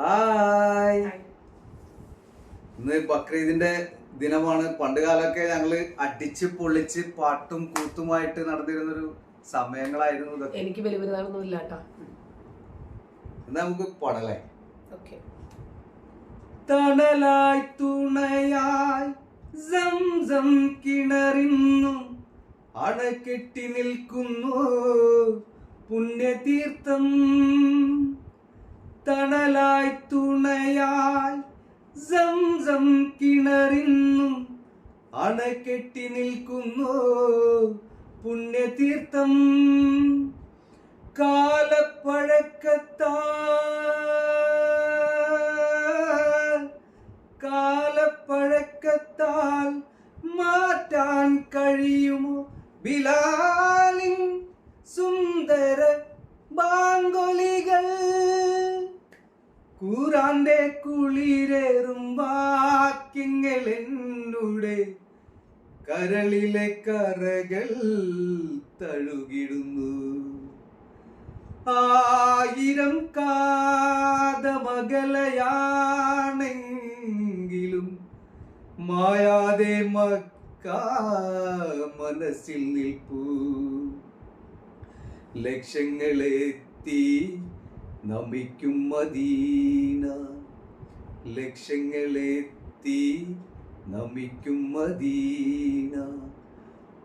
Hi. ഇന്ന് ബക്രീദിന്റെ ദിനമാണ്. പണ്ട് കാലമൊക്കെ ഞങ്ങള് അടിച്ച് പൊളിച്ച് പാട്ടും കൂത്തുമായിട്ട് നടന്നിരുന്നൊരു സമയങ്ങളായിരുന്നു ഇതൊക്കെ. എനിക്ക് ബലിപെരുന്നാളൊന്നും ഇല്ല കേട്ടോ. എന്നാ നമുക്ക് പാടല്ലേ? ഓക്കെ. തണലായി തുണയായി സംസം കിണറിന്നു അണക്കെട്ടി നിൽക്കുന്നു പുണ്യതീർത്ഥം. തണലായി തുണയായി സംസം കിണറിന്നു അണക്കെട്ടി നിൽക്കുന്നു പുണ്യതീർത്ഥം. കാലപ്പഴക്കത്താൽ മാറ്റാൻ കഴിയുമോ ബിലാലിൻ സുന്ദര ബാങ്കൊലികൾ? ഖുർആന്റെ കുളിരേറും വാക്യങ്ങൾ എന്നുടെ കരളിലെ കറകൾ തഴുകിടുന്നു. ആയിരം കാതമകലയാണെങ്കിലും മായാതെ മക്ക മനസ്സിൽ നിൽപ്പൂ. ലക്ഷങ്ങളെത്തി നമിക്കും മദീന, ലക്ഷങ്ങളെത്തി നമിക്കും മദീന.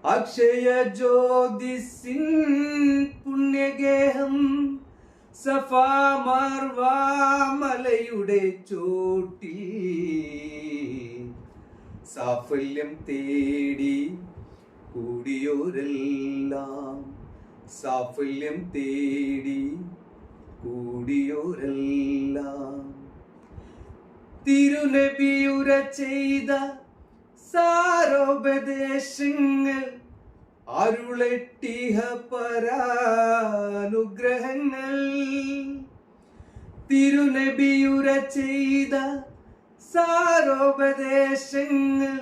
അക്ഷയ ജ്യോതിസിൻ പുണ്യഗേഹം സഫാ മർവ മലയുടെ ചോട്ടിൽ സാഫല്യം തേടി കൂടിയോരെല്ലാം, സാഫല്യം തേടി കൂടിയോരെല്ലാം. തിരുനബിയുര ചെയ്ത സാരോപദേശങ്ങൾ അരുളെട്ടിഹ പരാനുഗ്രഹങ്ങൾ. തിരുനബിയുര ചെയ്ത സാരോപദേശങ്ങൾ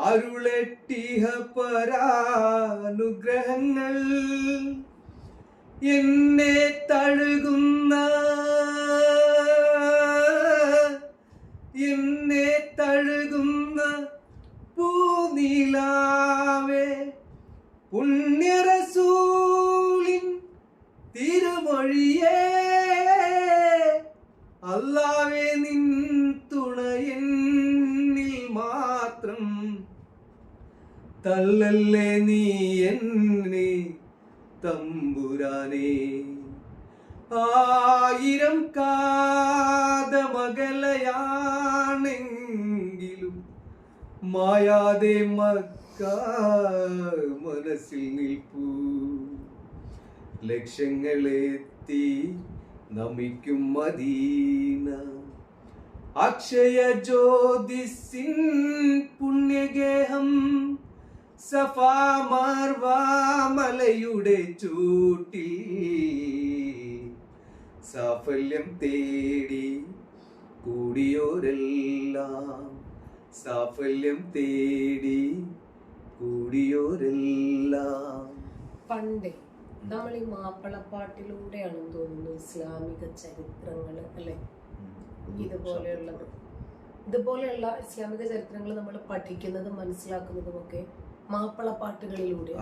അരുളെട്ടിഹ പരാനുഗ്രഹങ്ങൾ. എന്നെ തഴുകുന്ന പൂനിലാവേ, പുണ്യറസൂലിൻ തിരുമൊഴിയേ, അല്ലാഹുവേ നിൻ തുണയെന്നിൽ മാത്രം തള്ളല്ലേ നീ എന്നെ തമ്പുരാനേ. ആയിരം കാതമകലയാണെങ്കിലും മായാതെ മക്ക മനസ്സിൽ നിൽപ്പൂ. ലക്ഷങ്ങളെത്തി നമിക്കും മദീന, അക്ഷയ ജ്യോതിസിൻ പുണ്യഗേഹം സഫാ മർവ മലയുടെ ചൂട്ടിൽ സാഫല്യം തേടി കൂടിയോരെല്ലാം, സാഫല്യം തേടി കൂടിയോരെല്ലാം. പണ്ടേ നമ്മൾ ഈ മാപ്പിളപ്പാട്ടിലൂടെയാണെന്ന് തോന്നുന്നു ഇസ്ലാമിക ചരിത്രങ്ങൾ അല്ലെ, ഇതുപോലെയുള്ള ഇസ്ലാമിക ചരിത്രങ്ങൾ നമ്മൾ പഠിക്കുന്നതും മനസ്സിലാക്കുന്നതും ഒക്കെ മാപ്പിളപ്പാട്ടുകളിലൂടെ.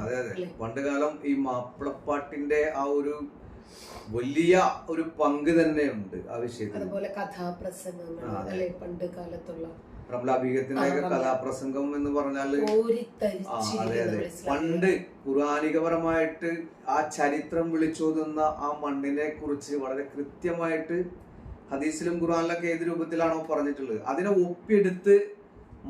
പണ്ട് കാലം ഈ മാപ്പിളപ്പാട്ടിന്റെ ആ ഒരു വലിയ ഒരു പങ്ക് തന്നെയുണ്ട് ആ വിഷയത്തിൽ. അതുപോലെ കഥാപ്രസംഗങ്ങൾ അല്ലെ, പണ്ട് കാലത്തുള്ള റംലാബീഗത്തിന്റെ കഥാപ്രസംഗം എന്ന് പറഞ്ഞാല് പണ്ട് പുരാണികപരമായിട്ട് ആ ചരിത്രം വിളിച്ചോതുന്ന ആ മണ്ണിനെ കുറിച്ച് വളരെ കൃത്യമായിട്ട് ഹദീസിലും ഖുർആനിലൊക്കെ ഏത് രൂപത്തിലാണോ പറഞ്ഞിട്ടുള്ളത് അതിനെ ഒപ്പിയെടുത്ത്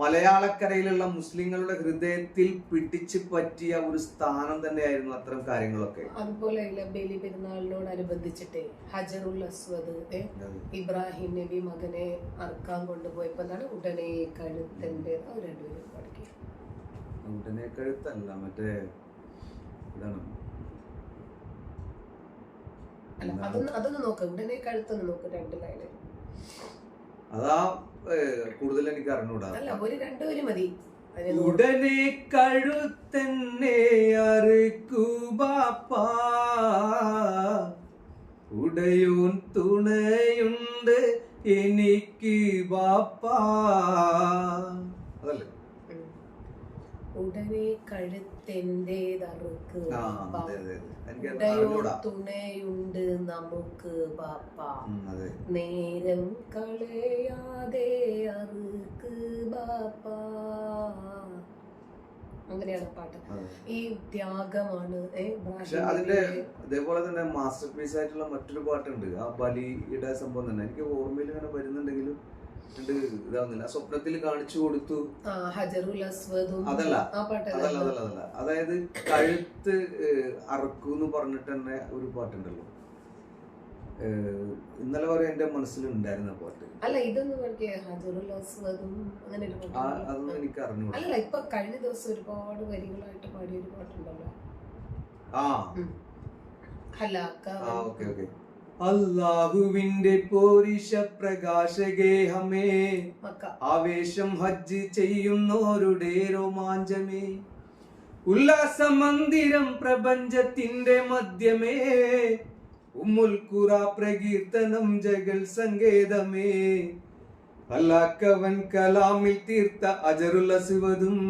മലയാളക്കരയിലുള്ള മുസ്ലിങ്ങളുടെ ഹൃദയത്തിൽ പിടിച്ചു പറ്റിയ ഒരു സ്ഥാനം തന്നെയായിരുന്നു അത്തരം കാര്യങ്ങളൊക്കെ. അതുപോലെ ബലി പെരുന്നാളിനോടനുബന്ധിച്ചിട്ട് ഹജറുൽ അസ്വദ് ഇബ്രാഹിം നബി മകനെ അറക്കാൻ കൊണ്ടുപോയപ്പോ ഉടനെ കഴുത്തന്റെ രണ്ടുപേരും പഠിക്കുക. ഉടനെ കഴുത്തല്ല, മറ്റേ ഇതാണ്. അല്ല അതൊന്ന് നോക്ക, ഉടനെ കഴുത്തൊന്ന് നോക്ക്, രണ്ട് ലൈന്. അതാ കൂടുതൽ എനിക്ക് അറിഞ്ഞൂടാ. അല്ല, ഒരു രണ്ടുപേരും മതി. ഉടനെ കഴുത്തന്നെ അറുക്കൂ ബാപ്പാ, ഉടയോൻ തുണയുണ്ട് എനിക്ക് ബാപ്പാ. അതല്ലേ ഉടനെ കഴുത്തെന്റേതറുക്ക് തുണയുണ്ട് നമുക്ക് ബാപ്പ, നേരം കളയാതെ അറുക്ക് ബാപ്പ. അങ്ങനെയാണ് പാട്ട്. ഈ ത്യാഗമാണ്. അതിന്റെ അതേപോലെ തന്നെ മാസ്റ്റർ പീസ് ആയിട്ടുള്ള മറ്റൊരു പാട്ടുണ്ട്, ആ ബലിയുടെ സംഭവം തന്നെ എനിക്ക് ഓർമ്മയിൽ ഇങ്ങനെ വരുന്നുണ്ടെങ്കിലും ഇതാവുന്നില്ല. സ്വപ്നത്തിൽ കാണിച്ചു കൊടുത്തു, അതല്ല അതല്ല അതല്ല അതല്ല അതായത് കഴുത്ത് അറക്കൂന്ന് പറഞ്ഞിട്ട് തന്നെ ഒരു പാട്ടുണ്ടല്ലോ. ഇന്നലെ വരെ എന്റെ മനസ്സിലുണ്ടായിരുന്ന പാട്ട്. അല്ല ഇതൊന്നും അതൊന്നും എനിക്ക് അറിഞ്ഞു. അല്ല ഇപ്പൊ കഴിഞ്ഞ ദിവസം ഒരുപാട് വരികളായിട്ട് പാടിയ ഒരു പാട്ടുണ്ടല്ലോ. Okay okay. അല്ലാഹുവിന്റെ പോരിശ പ്രകാശകേ ഹമേ, ആവേശം ഹജ്ജ് ചെയ്യുന്നോരുടെ രോമാഞ്ചമേ, ഉല്ലാസ മന്ദിരം പ്രപഞ്ചത്തിന്റെ മധ്യമേ, ഉമ്മുൽ ഖുറ പ്രകീർത്തനം ജഗൽ സങ്കേതമേ, അല്ലാക്കവൻ കലാമിൽ തീർത്ത അജറുൽ അസ്വദും,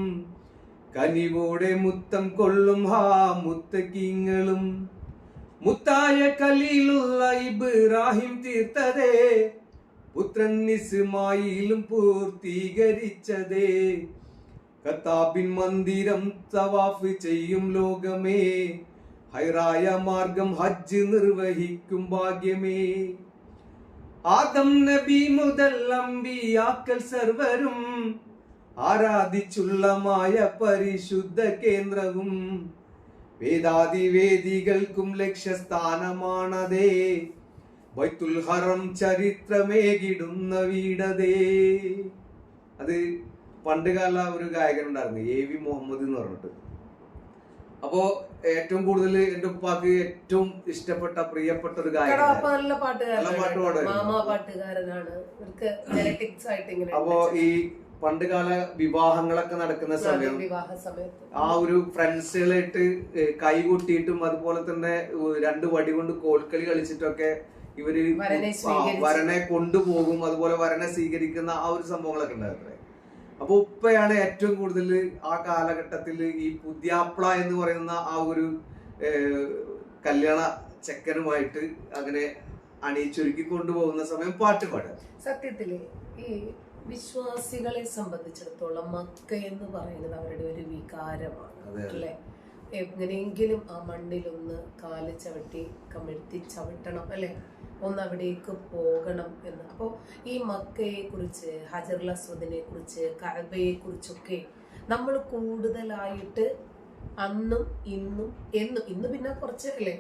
കനിവോടെ മുത്തം കൊള്ളും ഹാ മുത്തക്കീങ്ങളും, മുത്തായ ഖലീലുള്ള ഇബ്രാഹിം തീർത്തതേ, പുത്രൻ ഇസ്മായിലും പൂർത്തീകരിച്ചതേ, കത്താബിൻ മന്ദിരം തവാഫ് ചെയ്യും ലോകമേ, ഹൈറായ മാർഗം ഹജ്ജ് നിർവഹിക്കും ഭാഗ്യമേ, ആദം നബി മുതൽ അമ്പിയാക്കൾ സർവരും ആരാധിച്ചുള്ളമായ പരിശുദ്ധ കേന്ദ്രവും, വേദാതിവേദികൾക്കും ലക്ഷ്യസ്ഥാനമാണതേ, ബൈത്തുൽ ഹറം ചരിത്രമേകിടുന്ന വീടതേ. അത് പണ്ടുകാല ഒരു ഗായകൻ ഉണ്ടായിരുന്നു, എ.വി. മുഹമ്മദ് എന്ന് പറഞ്ഞിട്ട്. അപ്പോ ഏറ്റവും കൂടുതൽ എന്റെ ഉപ്പാക്ക് ഏറ്റവും ഇഷ്ടപ്പെട്ട പ്രിയപ്പെട്ട ഒരു ഗായകൻ. അപ്പോ ഈ പണ്ടുകാല വിവാഹങ്ങളൊക്കെ നടക്കുന്ന സമയം ആ ഒരു ഫ്രണ്ട്സുകളായിട്ട് കൈകൊട്ടിയിട്ടും അതുപോലെ തന്നെ 2 വടി കൊണ്ട് കോൽക്കളി കളിച്ചിട്ടൊക്കെ ഇവര് വരനെ കൊണ്ടുപോകും, അതുപോലെ വരനെ സ്വീകരിക്കുന്ന ആ ഒരു സംഭവങ്ങളൊക്കെ ഉണ്ടായിരുന്നത്. അപ്പൊ ഉപ്പയാണ് ഏറ്റവും കൂടുതൽ ആ കാലഘട്ടത്തിൽ ഈ പുതിയാപ്ല എന്ന് പറയുന്ന ആ ഒരു കല്യാണ ചെക്കനുമായിട്ട് അങ്ങനെ അണിയിച്ചൊരുക്കി കൊണ്ടുപോകുന്ന സമയം പാട്ട് പാടുക. സത്യത്തില് ഈ വിശ്വാസികളെ സംബന്ധിച്ചിടത്തോളം മക്ക എന്ന് പറയുന്നത് അവരുടെ ഒരു വികാരമാണ് അല്ലെ. എങ്ങനെയെങ്കിലും ആ മണ്ണിലൊന്ന് കാല് ചവിട്ടി കമിഴ്ത്തി ചവിട്ടണം അല്ലെ, ഒന്ന് അവിടേക്ക് പോകണം എന്ന്. അപ്പോൾ ഈ മക്കയെ കുറിച്ച്, ഹജറുൽ അസ്വദിനെ കുറിച്ച്, കഅബയെ കുറിച്ചൊക്കെ നമ്മൾ കൂടുതലായിട്ട് അന്നും ഇന്നും ഇന്ന് പിന്നെ കുറച്ച് അല്ലേ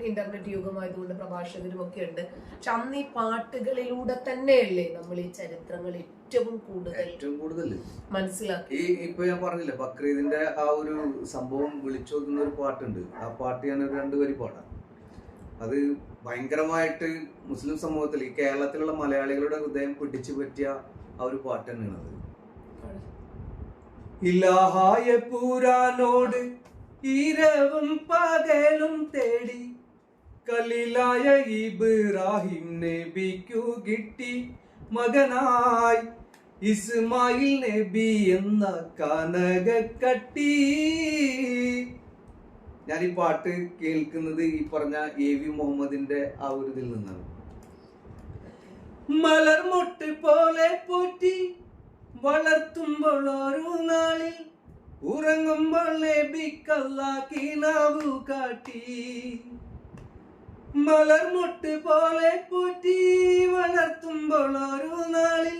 ഇന്റർനെറ്റ് യുഗമായതുകൊണ്ട് പ്രഭാഷകരും ഒക്കെ ഉണ്ട്. പക്ഷെ അന്ന് ഈ പാട്ടുകളിലൂടെ തന്നെയല്ലേ നമ്മൾ ഈ ചരിത്രങ്ങൾ ഏറ്റവും കൂടുതൽ മനസ്സിലാക്കി. ഇപ്പൊ ഞാൻ പറഞ്ഞില്ലേ ബക്രീദിന്റെ ആ ഒരു സംഭവം വിളിച്ചോതുന്ന ഒരു പാട്ടുണ്ട്. ആ പാട്ട് ഞാൻ 2 വരി പാടാം. അത് ഭയങ്കരമായിട്ട് മുസ്ലിം സമൂഹത്തിൽ ഈ കേരളത്തിലുള്ള മലയാളികളുടെ ഹൃദയം പിടിച്ചു പറ്റിയ ആ ഒരു പാട്ട് തന്നെയാണ് അത്. ഇലാഹായ പൂരാനോട് ഇരവും പകലും തേടി, ഖലീലായ ഇബ്രാഹിം നബിക്കു കിട്ടി മകനായി ഇസ്മായിൽ നബി എന്ന കനകക്കട്ടി. ഞാൻ ഈ പാട്ട് കേൾക്കുന്നത് ഈ പറഞ്ഞ എ.വി. മുഹമ്മദിന്റെ ആ ഒരു ഇതിൽ നിന്നാണ്. മലർമൊട്ട് പോലെ പോറ്റി വളർത്തുമ്പോൾ ഒരു നാളിൽ, ഉറങ്ങുമ്പോൾ നബിക്കല്ലാഹ് കിനാവു കാട്ടി. മലർമൊട്ട് പോലെ പോറ്റി വളർത്തുമ്പോൾ ഒരു നാളിൽ,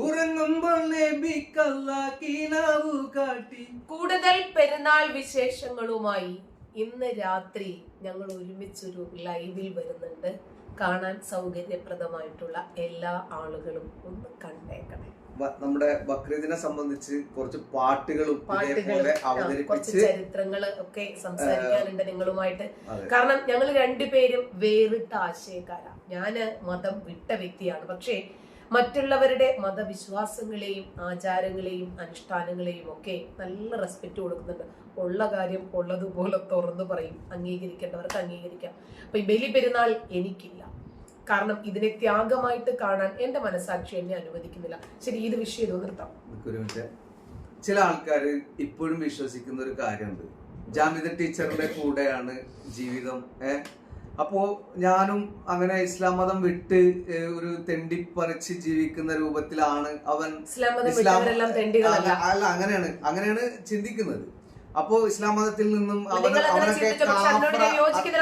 ഉറങ്ങുമ്പോൾ നബിക്കല്ലാഹ് കിനാവു കാട്ടി. കൂടുതൽ പെരുന്നാൾ വിശേഷങ്ങളുമായി ഇന്ന് രാത്രി ഞങ്ങൾ ഒരുമിച്ചൊരു ലൈവിൽ വരുന്നുണ്ട്. കാണാൻ സൗകര്യപ്രദമായിട്ടുള്ള എല്ലാ ആളുകളും ഒന്ന് കണ്ടേക്കണേ. നമ്മുടെ ബക്രീദിനെ സംബന്ധിച്ച് കുറച്ച് പാട്ടുകളും കുറച്ച് ചരിത്രങ്ങള് ഒക്കെ സംസാരിക്കാനുണ്ട് നിങ്ങളുമായിട്ട്. കാരണം ഞങ്ങൾ 2 പേരും വേറിട്ട ആശയക്കാരാണ്. ഞാന് മതം വിട്ട വ്യക്തിയാണ്, പക്ഷേ മറ്റുള്ളവരുടെ മതവിശ്വാസങ്ങളെയും ആചാരങ്ങളെയും അനുഷ്ഠാനങ്ങളെയും ഒക്കെ നല്ല റെസ്പെക്ട് കൊടുക്കുന്നുണ്ട്. ഉള്ള കാര്യം ഉള്ളതുപോലെ തുറന്നു പറയും. അംഗീകരിക്കേണ്ടവർക്ക് അംഗീകരിക്കാം. അപ്പൊ ഈ ബലി പെരുന്നാൾ എനിക്കില്ല, കാരണം ഇതിനെ ത്യാഗമായിട്ട് കാണാൻ എന്റെ മനസാക്ഷി എന്നെ അനുവദിക്കുന്നില്ല. ശരി, ഇത് വിഷയം നിർത്താം. ചില ആൾക്കാർ ഇപ്പോഴും വിശ്വസിക്കുന്ന ഒരു കാര്യമുണ്ട്, ജാമിദ ടീച്ചറിന്റെ കൂടെയാണ് ജീവിതം. അപ്പോ ഞാനും അങ്ങനെ ഇസ്ലാം മതം വിട്ട് ഒരു തെണ്ടിപ്പറിച്ച് ജീവിക്കുന്ന രൂപത്തിലാണ് അവൻ. അല്ല, അങ്ങനെയാണ് ചിന്തിക്കുന്നത്. അപ്പോ ഇസ്ലാം മതത്തിൽ നിന്നും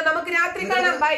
നമുക്ക് രാത്രി കാണാം. ബൈ.